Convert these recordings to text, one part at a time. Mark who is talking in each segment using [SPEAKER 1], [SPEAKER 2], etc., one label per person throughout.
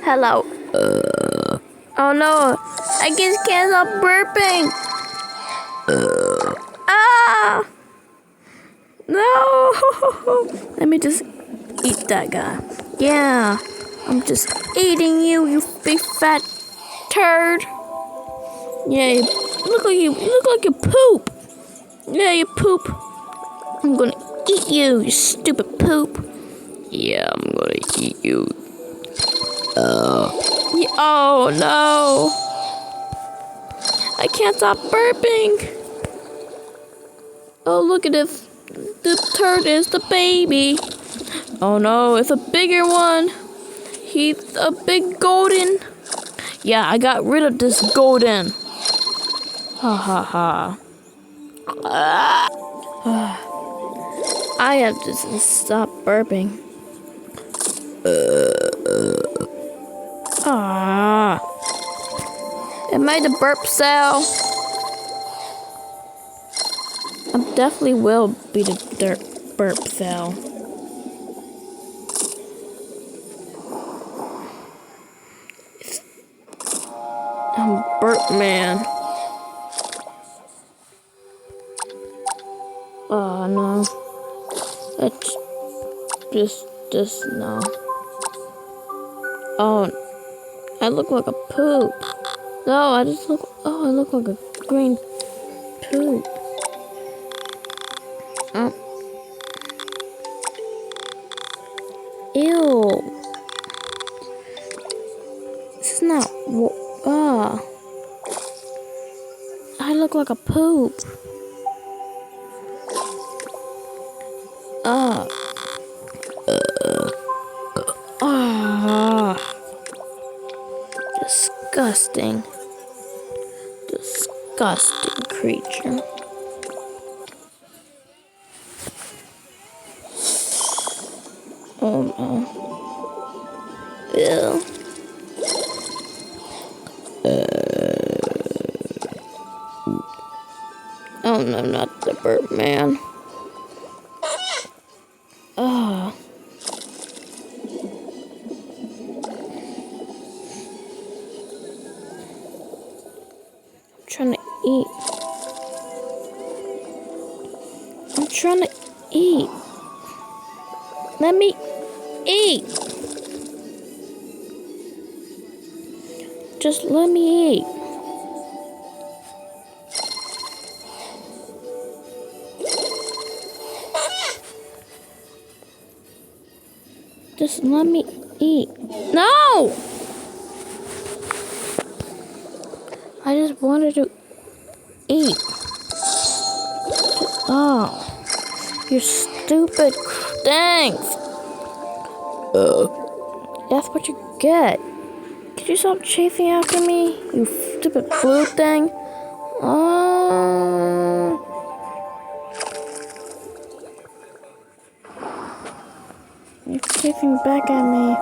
[SPEAKER 1] Hello. Oh no, I just can't stop burping. Ah! No! Let me just eat that guy. Yeah, I'm just eating you, you big fat turd. Yeah, you look like you poop. Yeah, you poop. I'm gonna eat you, you stupid poop. Yeah, I'm gonna eat you. Oh no! I can't stop burping. Oh, look at this. The turd is the baby. Oh no, it's a bigger one. He's a big golden. Yeah, I got rid of this golden. Ha ha ha. I have to stop burping. Ah. Am I the burp cell? I definitely will be the burp cell. I'm burp man. Oh no. That's just no. Oh, I look like a poop. No, I look like a green poop. Ew. This is not, I look like a poop. Disgusting. Disgusting creature. Oh no. Ew. Oh no, not the burp man. Oh. I'm trying to eat. I'm trying to eat. Let me eat. Just let me eat. Just let me eat. No! I just wanted to eat. Oh, you stupid. Thanks. That's what you get. Could you stop chasing after me, you stupid blue thing? Oh. You're chasing back at me.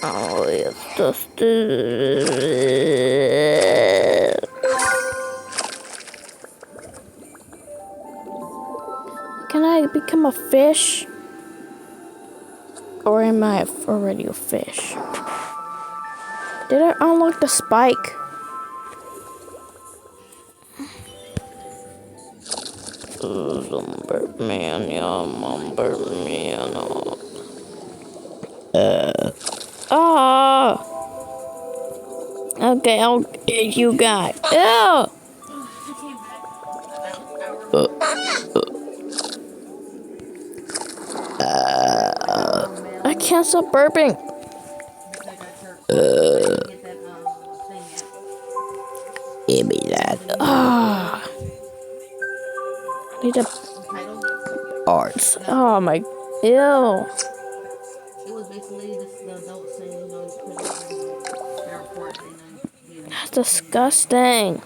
[SPEAKER 1] Oh, it's just... Can I become a fish? Or am I already a fish? Did I unlock the spike? Burp man, yeah, burp man. Oh. Okay, I'll get you guys. Ew. I can't stop burping. Give me that. I need a arts. Oh my. Ew. That's disgusting.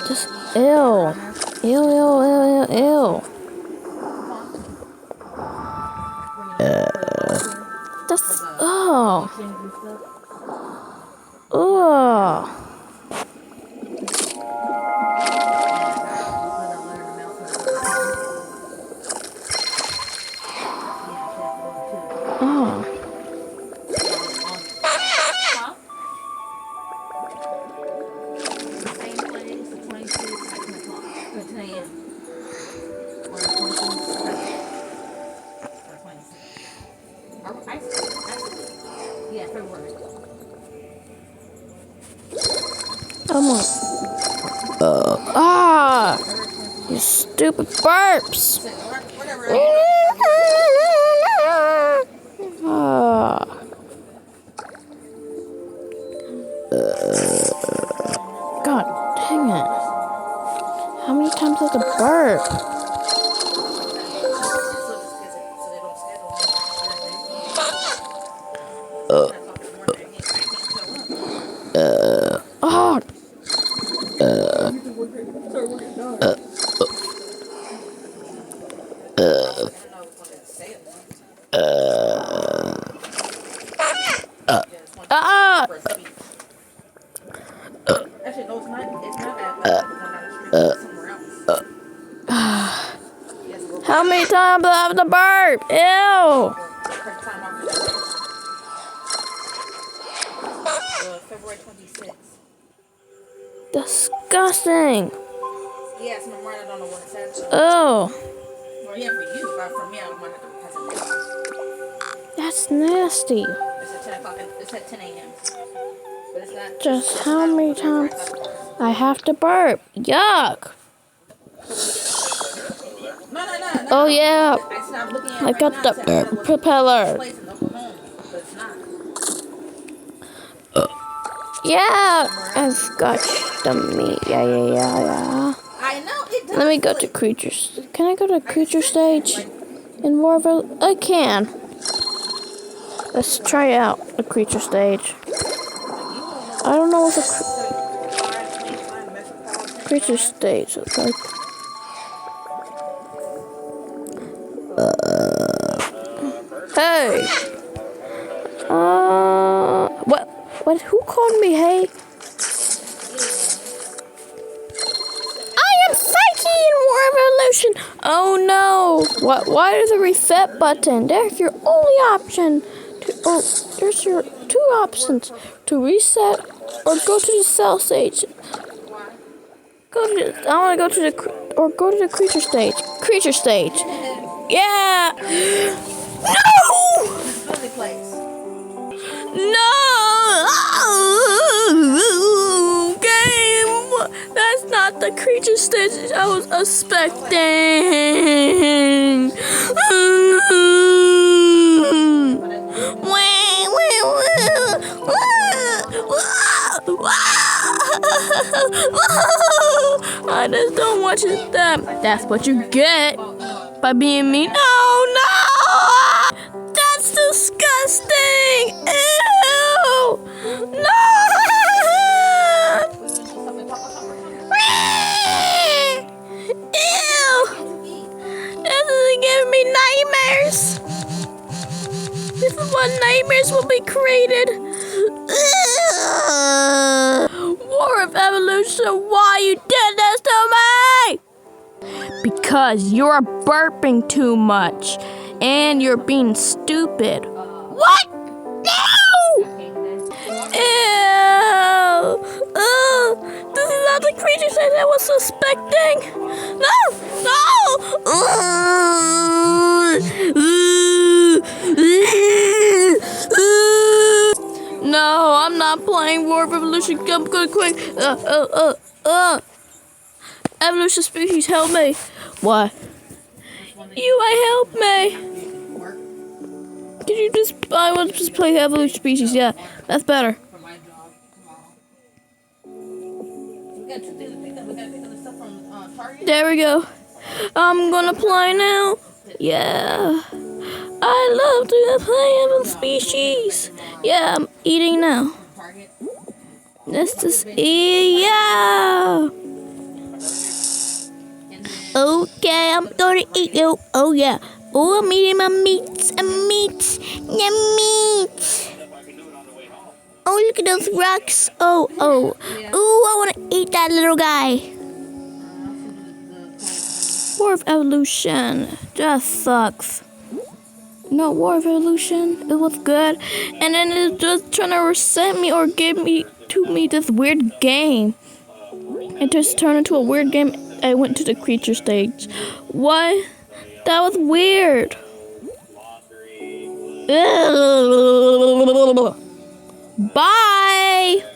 [SPEAKER 1] Just ew. Ew. That's
[SPEAKER 2] a.m. On the 26th. Yeah, February.
[SPEAKER 1] Come on. Ah! You stupid burps! Ah. God dang it. How many times have to burp? Oh. Ah.
[SPEAKER 2] Actually, no, it's not at the one down the street. It's somewhere else.
[SPEAKER 1] How many times do I have to burp? Ew.
[SPEAKER 2] February 26th.
[SPEAKER 1] Disgusting.
[SPEAKER 2] Yeah, it's memorial. I don't know what it says.
[SPEAKER 1] Oh.
[SPEAKER 2] Well, yeah, for you, but for me, I don't want to have to pass it.
[SPEAKER 1] That's nasty.
[SPEAKER 2] It's at 10 o'clock. It's at 10 a.m. But it's not.
[SPEAKER 1] Just how many times I have to burp? Yuck.
[SPEAKER 2] No.
[SPEAKER 1] Oh yeah.
[SPEAKER 2] I
[SPEAKER 1] got the propeller. Yeah, I scotched the meat. Yeah.
[SPEAKER 2] I know it does.
[SPEAKER 1] Let me go to creatures. Can I go to creature stage in Warville? I can. Let's try out the creature stage. I don't know what the creature stage looks like. Hey. What? Who called me? Hey. Psyche in War Evolution. Oh no! What? Why is the reset button? There's your only option. There's your two options: to reset or go to the cell stage. I want to go to the creature stage. Creature stage. Yeah. No. Game. That's not the creature stage I was expecting. I just don't want you to that. That's what you get by being mean. No. That's disgusting. Ew. No. Ew! This is giving me nightmares. This is what nightmares will be created. War of Evolution, why you did this to me? Because you're burping too much and you're being stupid. What? No! Ew! This is not the creature that I was suspecting. No, I'm not playing War of Evolution. Come quick. Evolution species, help me. What? Help me. Can you I want to just play Evolution species. Yeah, that's better. There we go. I'm gonna play now. Yeah. I love to play Evolution species. Yeah, I'm eating now. Let's just eat. Yeah. Okay, I'm gonna eat you. Oh yeah. Oh, I'm eating my meats. Meat. Oh, look at those rocks. Oh. I want to eat that little guy. War of Evolution. That sucks. No, War of Evolution. It was good. And then it's just trying to reset me or give me this weird game. It just turned into a weird game. I went to the creature stage. What? That was weird. Bye.